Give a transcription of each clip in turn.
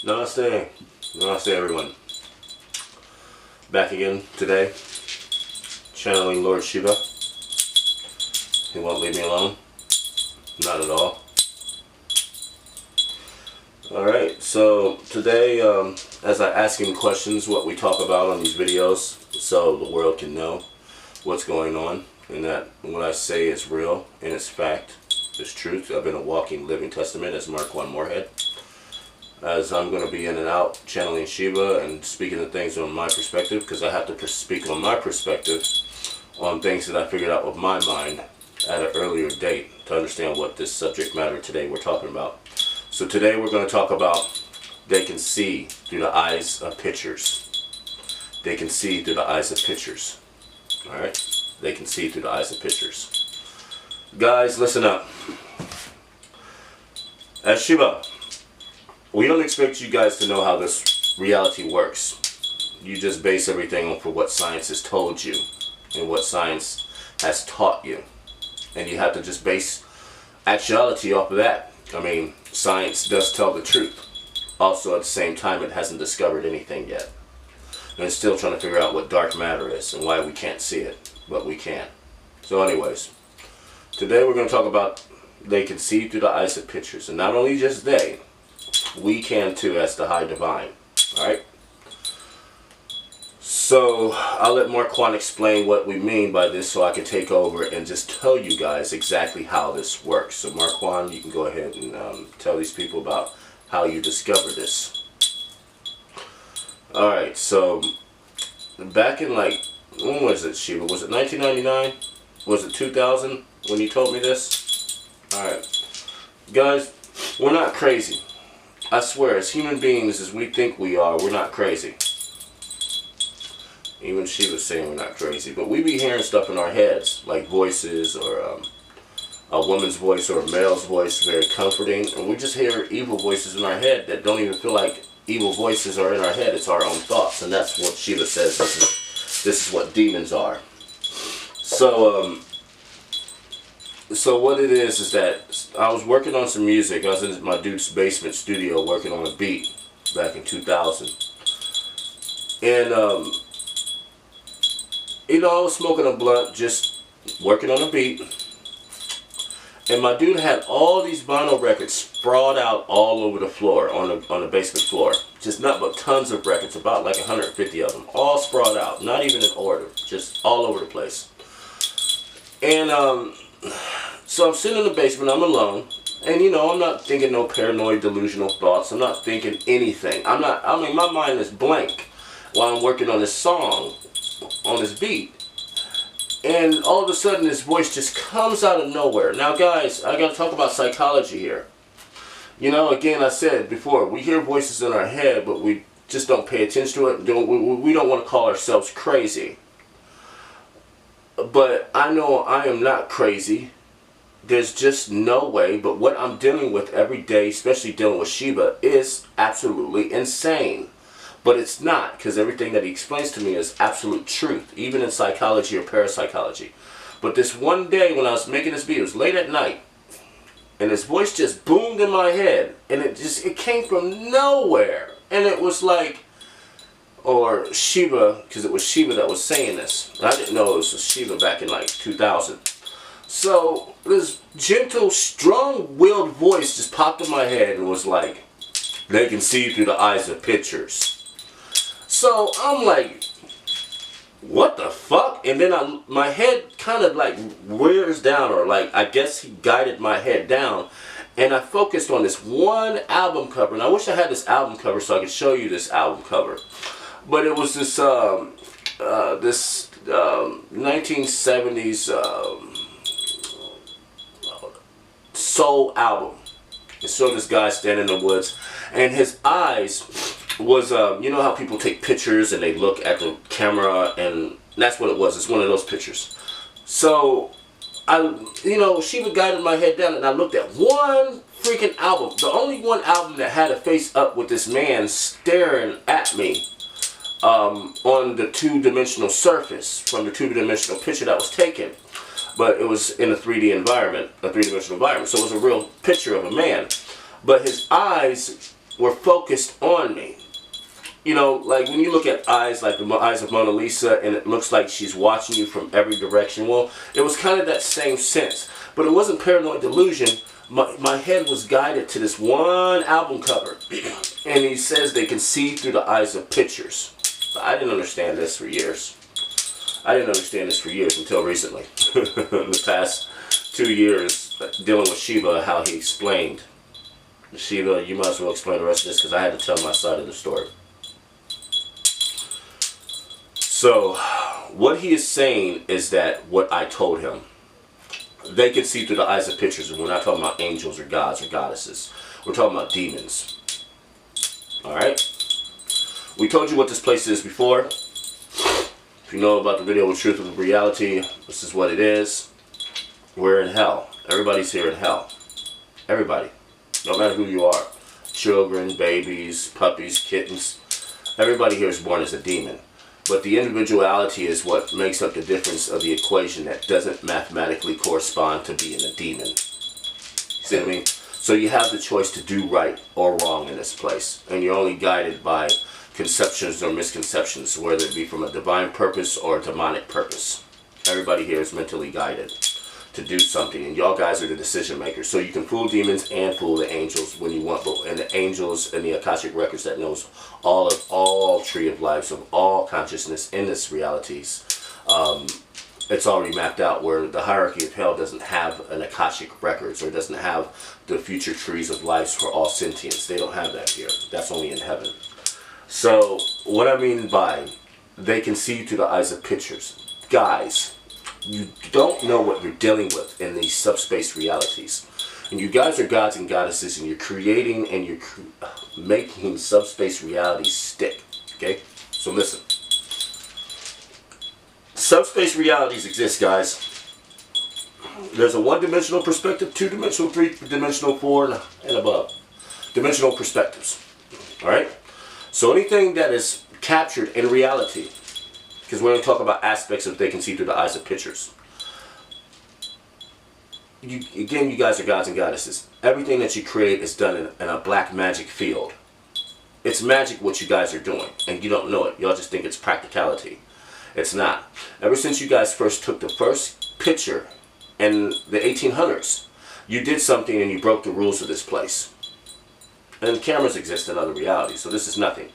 Namaste. Namaste, everyone. Back again today, channeling Lord Shiva. He won't leave me alone. Not at all. Alright, so today, as I ask him questions, what we talk about on these videos, so the world can know what's going on, and that what I say is real, and it's fact, it's truth. I've been a walking, living testament as Marquand Moorhead. As I'm going to be in and out channeling Shiva and speaking to things on my perspective, because I have to speak on my perspective on things that I figured out with my mind at an earlier date to understand what this subject matter today we're talking about. So today we're going to talk about they can see through the eyes of pictures. They can see through the eyes of pictures. Alright? They can see through the eyes of pictures. Guys, listen up. As Shiva, we don't expect you guys to know how this reality works. You just base everything on for what science has told you and what science has taught you. And you have to just base actuality off of that. I mean, science does tell the truth. Also, at the same time, it hasn't discovered anything yet. And it's still trying to figure out what dark matter is and why we can't see it, but we can. So anyways, today we're going to talk about they can see through the eyes of pictures. And not only just they, we can too as the high divine. Alright? So I'll let Marquand explain what we mean by this so I can take over and just tell you guys exactly how this works. So Marquand, you can go ahead and tell these people about how you discover this. Alright, so back in when was it, Shiva? Was it 1999? Was it 2000 when you told me this? Alright. Guys, we're not crazy. I swear, as human beings as we think we are, we're not crazy. Even she was saying we're not crazy. But we be hearing stuff in our heads, like voices, or a woman's voice or a male's voice, very comforting. And we just hear evil voices in our head that don't even feel like evil voices are in our head. It's our own thoughts. And that's what Shiva says. This is what demons are. So what it is that I was working on some music. I was in my dude's basement studio working on a beat back in 2000. And, I was smoking a blunt, just working on a beat. And my dude had all these vinyl records sprawled out all over the floor, on the basement floor. Just not but tons of records, about like 150 of them. All sprawled out, not even in order, just all over the place. And, so I'm sitting in the basement, I'm alone, and I'm not thinking no paranoid delusional thoughts, I'm not thinking anything. My mind is blank while I'm working on this song, on this beat. And all of a sudden this voice just comes out of nowhere. Now guys, I gotta talk about psychology here. Again, I said before, we hear voices in our head, but we just don't pay attention to it. We don't want to call ourselves crazy. But I know I am not crazy. There's just no way, but what I'm dealing with every day, especially dealing with Shiva, is absolutely insane. But it's not, because everything that he explains to me is absolute truth, even in psychology or parapsychology. But this one day when I was making this beat, it was late at night, and his voice just boomed in my head, and it came from nowhere. And it was like, or Shiva, because it was Shiva that was saying this. And I didn't know it was Shiva back in 2000. So this gentle, strong-willed voice just popped in my head and was like, they can see through the eyes of pictures. So I'm like, what the fuck? And then my head kind of rears down, or I guess he guided my head down. And I focused on this one album cover. And I wish I had this album cover so I could show you this album cover. But it was this 1970s soul album. It showed this guy standing in the woods, and his eyes was, you know how people take pictures and they look at the camera, and that's what it was. It's one of those pictures. So Shiva guided my head down, and I looked at one freaking album, the only one album that had a face up with this man staring at me on the two-dimensional surface from the two-dimensional picture that was taken. But it was in a 3D environment, a three-dimensional environment. So it was a real picture of a man. But his eyes were focused on me. You know, like when you look at eyes, like the eyes of Mona Lisa, and it looks like she's watching you from every direction. Well, it was kind of that same sense. But it wasn't paranoid delusion. My head was guided to this one album cover. And he says they can see through the eyes of pictures. I didn't understand this for years. I didn't understand this for years until recently. In the past 2 years, dealing with Shiva, how he explained. Shiva, you might as well explain the rest of this because I had to tell my side of the story. So, what he is saying is that what I told him, they can see through the eyes of pictures, and we're not talking about angels or gods or goddesses. We're talking about demons. Alright? We told you what this place is before. If you know about the video with Truth of Reality, this is what it is. We're in hell. Everybody's here in hell. Everybody. No matter who you are. Children, babies, puppies, kittens. Everybody here is born as a demon. But the individuality is what makes up the difference of the equation that doesn't mathematically correspond to being a demon. You see what I mean? So you have the choice to do right or wrong in this place. And you're only guided by conceptions or misconceptions, whether it be from a divine purpose or a demonic purpose. Everybody here is mentally guided to do something, and y'all guys are the decision makers. So you can fool demons and fool the angels when you want, and the angels and the Akashic records that knows all tree of lives of all consciousness in this realities. It's already mapped out where the hierarchy of hell doesn't have an Akashic records or doesn't have the future trees of lives for all sentience. They don't have that here. That's only in heaven. So what I mean by they can see through the eyes of pictures, guys. You don't know what you're dealing with in these subspace realities. And you guys are gods and goddesses, and you're creating and you're making subspace realities stick. Okay? So listen. Subspace realities exist, guys. There's a one-dimensional perspective, two-dimensional, three-dimensional, four, and above. Dimensional perspectives. Alright? So anything that is captured in reality, because we're going to talk about aspects of they can see through the eyes of pictures. Again, you guys are gods and goddesses. Everything that you create is done in a black magic field. It's magic what you guys are doing, and you don't know it. Y'all just think it's practicality. It's not. Ever since you guys first took the first picture in the 1800s, you did something and you broke the rules of this place. And cameras exist in other realities, so this is nothing.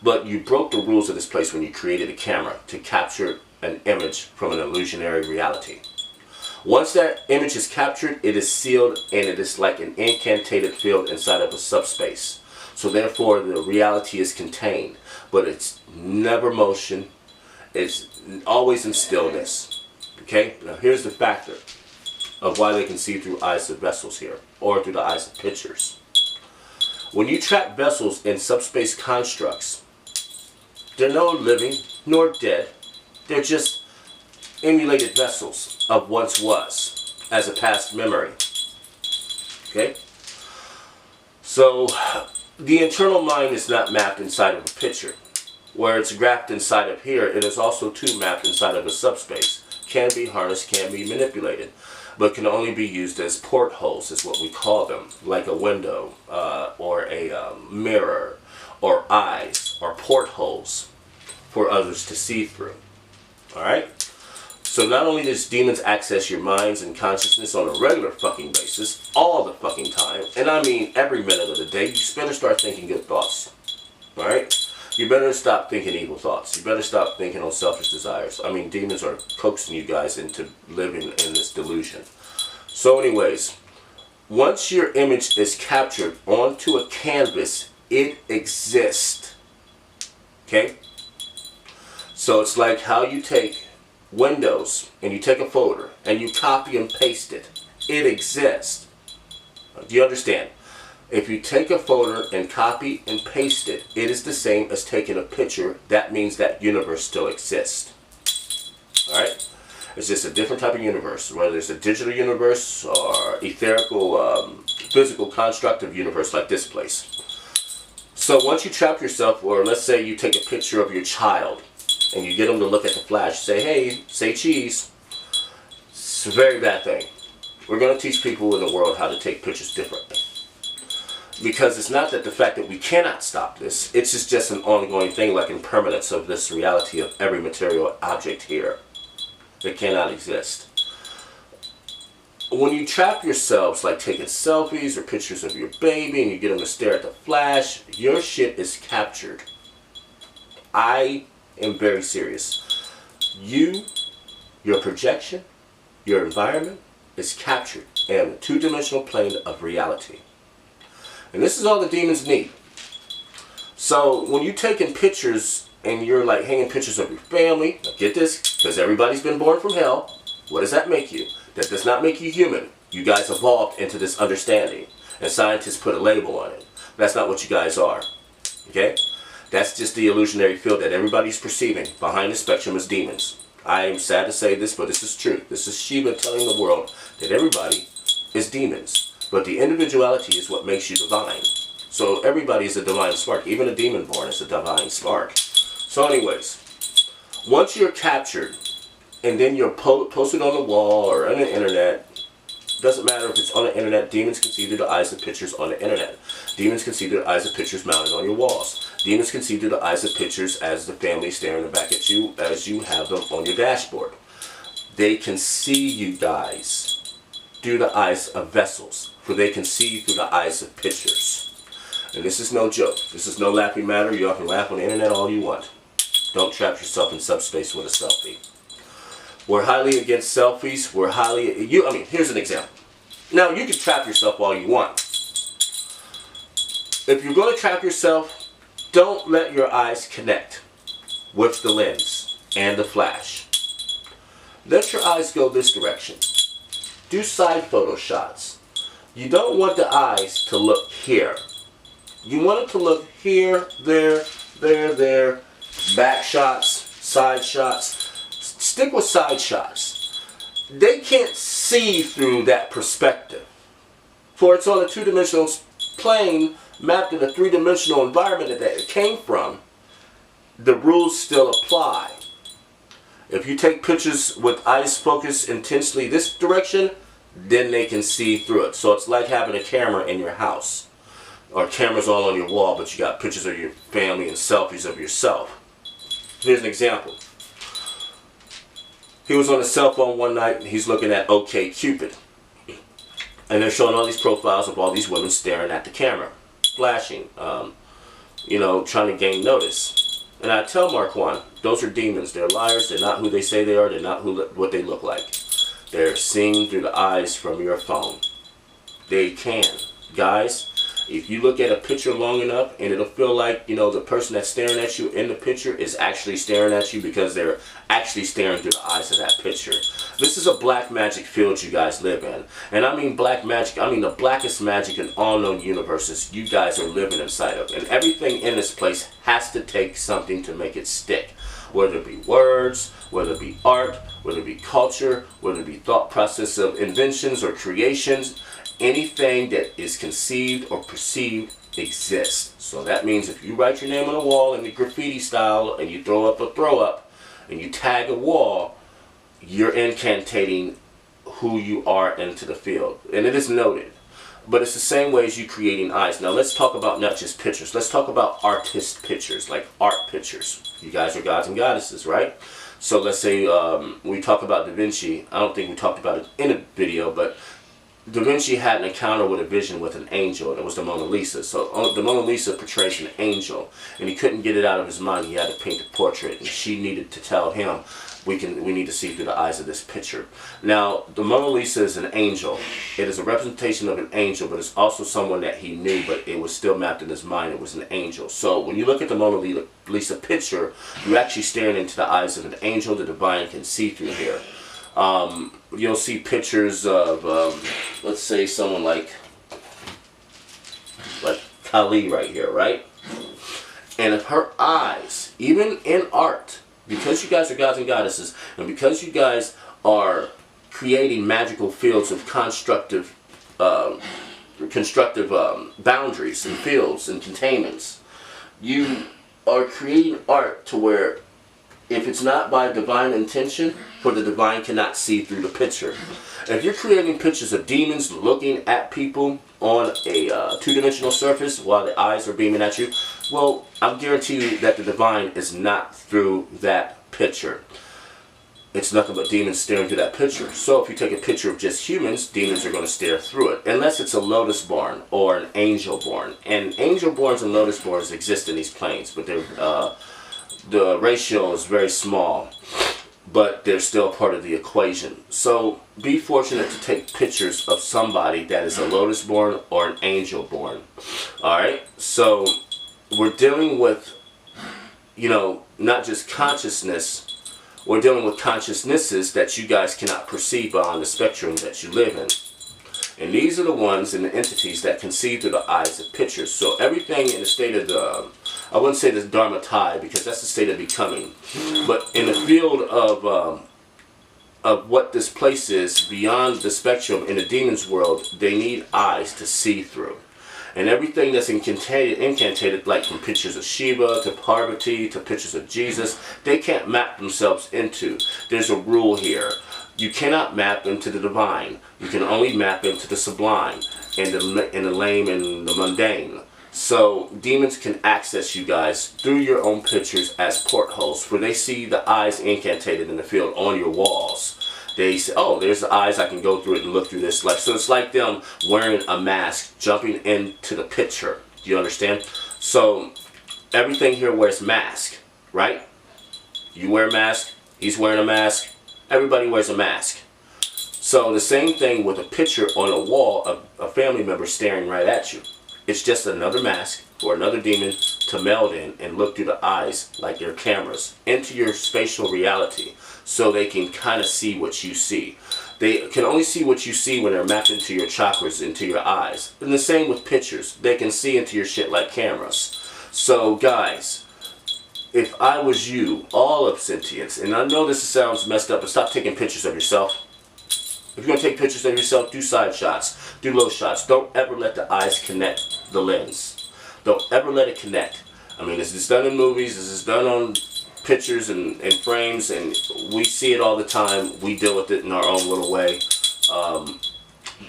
But you broke the rules of this place when you created a camera to capture an image from an illusionary reality. Once that image is captured, it is sealed, and it is like an incantated field inside of a subspace. So therefore, the reality is contained, but it's never motion. It's always in stillness. Okay? Now here's the factor of why they can see through eyes of vessels here, or through the eyes of pictures. When you trap vessels in subspace constructs, they're no living nor dead. They're just emulated vessels of once was as a past memory. Okay? So the internal mind is not mapped inside of a picture. Where it's graphed inside of here, it is also too mapped inside of a subspace. Can be harnessed, can be manipulated, but can only be used as portholes, is what we call them, like a window or a mirror or eyes or portholes for others to see through. Alright? So not only does demons access your minds and consciousness on a regular fucking basis, all the fucking time, and I mean every minute of the day, you better start thinking good thoughts. Alright? You better stop thinking evil thoughts. You better stop thinking on selfish desires. I mean, demons are coaxing you guys into living in this delusion. So anyways, once your image is captured onto a canvas, it exists. Okay? So it's like how you take Windows and you take a folder and you copy and paste it. It exists. Do you understand? If you take a folder and copy and paste it, it is the same as taking a picture. That means that universe still exists. Alright? It's just a different type of universe, whether it's a digital universe or etherical, physical, constructive universe like this place. So once you trap yourself, or let's say you take a picture of your child and you get them to look at the flash, say, hey, say cheese. It's a very bad thing. We're going to teach people in the world how to take pictures differently. Because it's not that the fact that we cannot stop this, it's just an ongoing thing, like impermanence of this reality of every material object here. It cannot exist. When you trap yourselves, like taking selfies or pictures of your baby and you get them to stare at the flash, your shit is captured. I am very serious. Your projection, your environment is captured in a two-dimensional plane of reality. And this is all the demons need. So when you're taking pictures and you're like hanging pictures of your family, now get this, because everybody's been born from hell, what does that make you? That does not make you human. You guys evolved into this understanding, and scientists put a label on it. That's not what you guys are. Okay? That's just the illusionary field that everybody's perceiving. Behind the spectrum is demons. I am sad to say this, but this is true. This is Shiva telling the world that everybody is demons. But the individuality is what makes you divine. So everybody is a divine spark. Even a demon born is a divine spark. So anyways, once you're captured, and then you're posted on the wall or on the internet, doesn't matter if it's on the internet, demons can see through the eyes of pictures on the internet. Demons can see through the eyes of pictures mounted on your walls. Demons can see through the eyes of pictures as the family staring back at you as you have them on your dashboard. They can see you guys through the eyes of vessels, for they can see you through the eyes of pictures. And this is no joke. This is no laughing matter. You all can laugh on the internet all you want. Don't trap yourself in subspace with a selfie. We're highly against selfies. Here's an example. Now, you can trap yourself all you want. If you're going to trap yourself, don't let your eyes connect with the lens and the flash. Let your eyes go this direction. Do side photo shots. You don't want the eyes to look here. You want it to look here, there, back shots, side shots. Stick with side shots. They can't see through that perspective. For it's on a two-dimensional plane mapped in a three-dimensional environment that it came from. The rules still apply. If you take pictures with eyes focused intensely this direction, then they can see through it. So it's like having a camera in your house, or cameras all on your wall, but you got pictures of your family and selfies of yourself. Here's an example. He was on his cell phone one night and he's looking at OkCupid. And they're showing all these profiles of all these women staring at the camera, flashing, trying to gain notice. And I tell Marquand, those are demons. They're liars. They're not who they say they are. They're not what they look like. They're seeing through the eyes from your phone. They can. Guys, if you look at a picture long enough, and it'll feel like, the person that's staring at you in the picture is actually staring at you because they're actually staring through the eyes of that picture. This is a black magic field you guys live in. And I mean black magic, I mean the blackest magic in all known universes you guys are living inside of. And everything in this place has to take something to make it stick. Whether it be words, whether it be art, whether it be culture, whether it be thought process of inventions or creations, anything that is conceived or perceived exists. So that means if you write your name on a wall in the graffiti style and you throw up a throw up and you tag a wall, you're incantating who you are into the field. And it is noted. But it's the same way as you creating eyes. Now let's talk about not just pictures. Let's talk about artist pictures, like art pictures. You guys are gods and goddesses, right? So let's say we talk about Da Vinci. I don't think we talked about it in a video, but Da Vinci had an encounter with a vision with an angel, and it was the Mona Lisa. So the Mona Lisa portrays an angel, and he couldn't get it out of his mind. He had to paint the portrait, and she needed to tell him, we need to see through the eyes of this picture. Now, the Mona Lisa is an angel. It is a representation of an angel, but it's also someone that he knew, but it was still mapped in his mind. It was an angel. So when you look at the Mona Lisa picture, you're actually staring into the eyes of an angel. The divine can see through here. You'll see pictures of, let's say, someone like Kali right here, right? And if her eyes, even in art, because you guys are gods and goddesses, and because you guys are creating magical fields of constructive boundaries and fields and containments, you are creating art to where If it's not by divine intention, for the divine cannot see through the picture. If you're creating pictures of demons looking at people on a two-dimensional surface while the eyes are beaming at you, well, I'll guarantee you that the divine is not through that picture. It's nothing but demons staring through that picture. So if you take a picture of just humans, demons are going to stare through it. Unless it's a lotus born or an angel born. And angel borns and lotus borns exist in these planes, but the ratio is very small. But they're still part of the equation. So be fortunate to take pictures of somebody that is a lotus born or an angel born. Alright? So we're dealing with, not just consciousness. We're dealing with consciousnesses that you guys cannot perceive on the spectrum that you live in. And these are the ones and the entities that can see through the eyes of pictures. So everything in the state of I wouldn't say the dharmatai, because that's the state of becoming. But in the field of what this place is, beyond the spectrum, in the demons world, they need eyes to see through. And everything that's incantated, like from pictures of Shiva to Parvati to pictures of Jesus, they can't map themselves into. There's a rule here. You cannot map into the divine. You can only map into the sublime and the lame and the mundane. So demons can access you guys through your own pictures as portholes, for they see the eyes incantated in the field on your walls. They say, oh, there's the eyes, I can go through it and look through this. So it's like them wearing a mask, jumping into the picture. Do you understand? So everything here wears mask, right? You wear a mask, he's wearing a mask, everybody wears a mask. So the same thing with a picture on a wall of a family member staring right at you. It's just another mask for another demon to meld in and look through the eyes like their cameras into your spatial reality, so they can kind of see what you see. They can only see what you see when they're mapped into your chakras, into your eyes. And the same with pictures. They can see into your shit like cameras. So guys, if I was you, all of sentience, and I know this sounds messed up, but stop taking pictures of yourself. If you're going to take pictures of yourself, do side shots, do low shots. Don't ever let the eyes connect the lens. Don't ever let it connect. I mean, this is done in movies, this is done on pictures and frames, and we see it all the time. We deal with it in our own little way.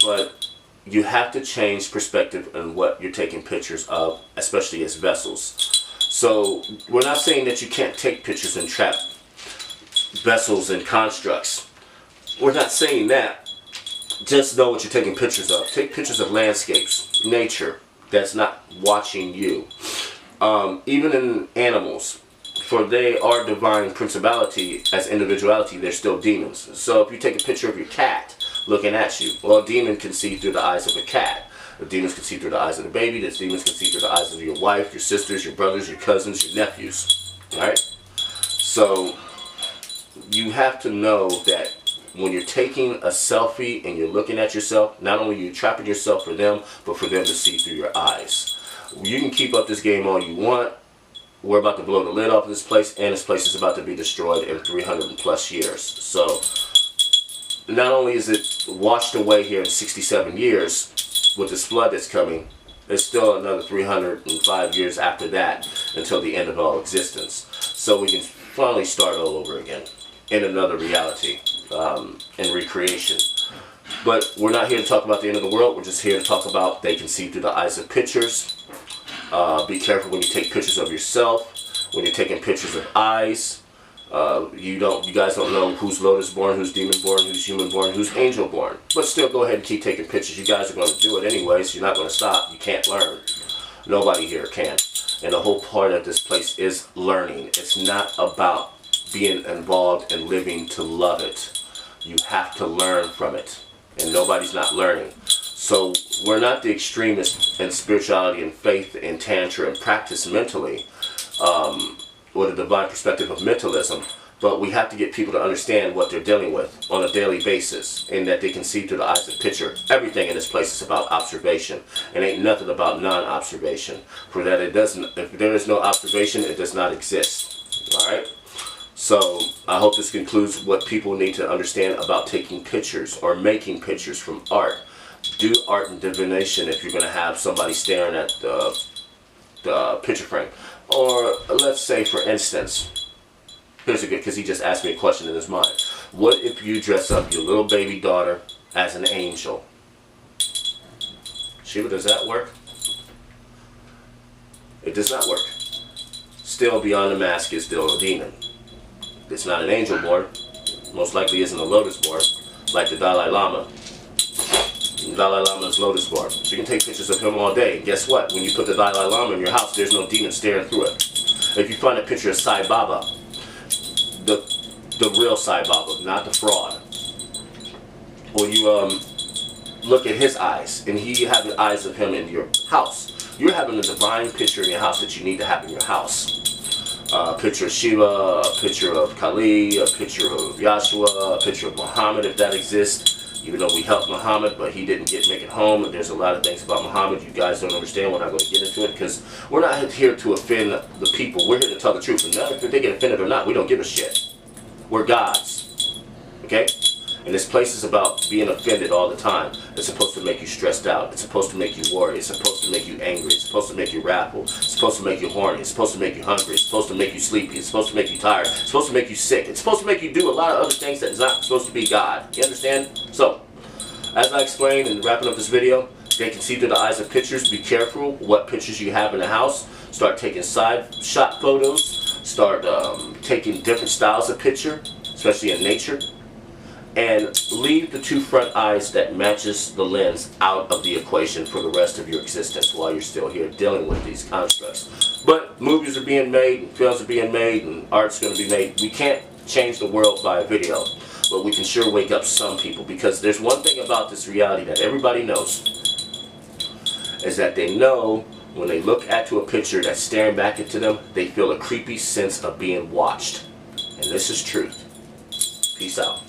But you have to change perspective on what you're taking pictures of, especially as vessels. So we're not saying that you can't take pictures and trap vessels and constructs. We're not saying that. Just know what you're taking pictures of. Take pictures of landscapes, nature that's not watching you. Even in animals, for they are divine principality as individuality, they're still demons. So if you take a picture of your cat looking at you, well, a demon can see through the eyes of a cat. The demons can see through the eyes of the baby. The demons can see through the eyes of your wife, your sisters, your brothers, your cousins, your nephews. Alright? So you have to know that when you're taking a selfie and you're looking at yourself, not only are you trapping yourself for them, but for them to see through your eyes. You can keep up this game all you want. We're about to blow the lid off of this place, and this place is about to be destroyed in 300 plus years. So not only is it washed away here in 67 years with this flood that's coming, there's still another 305 years after that until the end of all existence. So we can finally start all over again in another reality and recreation. But we're not here to talk about the end of the world. We're just here to talk about they can see through the eyes of pictures. Be careful when you take pictures of yourself. When you're taking pictures of eyes, you guys don't know who's lotus born, who's demon born, who's human born, who's angel born. But still, go ahead and keep taking pictures. You guys are going to do it anyway, so you're not going to stop. You can't learn. Nobody here can. And the whole part of this place is learning. It's not about being involved and living to love it. You have to learn from it. And nobody's not learning. So we're not the extremists in spirituality and faith and tantra and practice mentally, or the divine perspective of mentalism, but we have to get people to understand what they're dealing with on a daily basis, and that they can see through the eyes of picture. Everything in this place is about observation, and ain't nothing about non-observation. For that, if there is no observation, it does not exist. All right. So I hope this concludes what people need to understand about taking pictures or making pictures from art. Do art and divination if you're going to have somebody staring at the picture frame. Or let's say, for instance, here's a good, because he just asked me a question in his mind. What if you dress up your little baby daughter as an angel? Shiva, does that work? It does not work. Still, beyond the mask is still a demon. It's not an angel born. Most likely isn't a lotus born, like the Dalai Lama. The Dalai Lama is lotus born. So you can take pictures of him all day. And guess what? When you put the Dalai Lama in your house, there's no demon staring through it. If you find a picture of Sai Baba, the real Sai Baba, not the fraud, or you look at his eyes, and you have the eyes of him in your house, you're having a divine picture in your house that you need to have in your house. A picture of Shiva, a picture of Kali, a picture of Yahshua, a picture of Muhammad, if that exists. Even though we helped Muhammad, but he didn't make it home. And there's a lot of things about Muhammad you guys don't understand. We're not going to get into it because we're not here to offend the people. We're here to tell the truth. And if they get offended or not, we don't give a shit. We're gods. Okay? And this place is about being offended all the time. It's supposed to make you stressed out. It's supposed to make you worry. It's supposed to make you angry. It's supposed to make you wrathful. It's supposed to make you horny. It's supposed to make you hungry. It's supposed to make you sleepy. It's supposed to make you tired. It's supposed to make you sick. It's supposed to make you do a lot of other things that is not supposed to be God. You understand? So, as I explained in wrapping up this video, they can see through the eyes of pictures. Be careful what pictures you have in the house. Start taking side shot photos. Start taking different styles of picture, especially in nature. And leave the two front eyes that matches the lens out of the equation for the rest of your existence while you're still here dealing with these constructs. But movies are being made, and films are being made, and art's going to be made. We can't change the world by a video, but we can sure wake up some people, because there's one thing about this reality that everybody knows, is that they know when they look at a picture that's staring back into them, they feel a creepy sense of being watched. And this is truth. Peace out.